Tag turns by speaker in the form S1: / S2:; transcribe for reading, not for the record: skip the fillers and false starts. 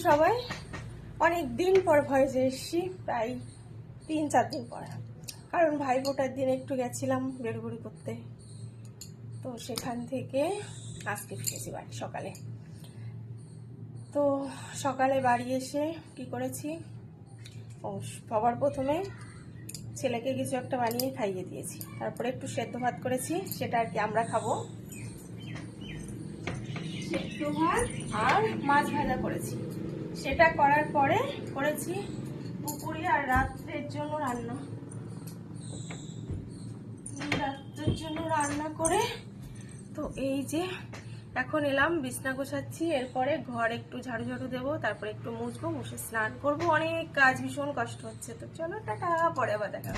S1: সবাই। অনেক দিন পর ভয়েসে এসেছি, প্রায় 3-4 দিন পর, কারণ ভাইফোঁটার দিন একটু গেছিলাম বেড়গুড়ি করতে, তো সেখান থেকে আজকে ফিরেছি বাড়ি সকালে। তো সকালে বাড়ি এসে কি করেছি, সবার প্রথমে ছেলেকে কিছু একটা বানিয়ে খাইয়ে দিয়েছি, তারপরে একটু সেদ্ধ ভাত করেছি, সেটা আর কি আমরা খাবো। সেদ্ধ ভাত আর মাছ ভাজা করেছি, সেটা করার পরে করেছি দুপুরে আর রাত্রের জন্য রান্না করে। তো এই যে এখন এলাম, বিছনা গোছাচ্ছি, এরপরে ঘর একটু ঝাড়ু দেবো, তারপরে একটু মুছবো, মুছে স্নান করবো, অনেক কাজ, ভীষণ কষ্ট হচ্ছে। তো চলো টাটা, পরে আবার দেখা।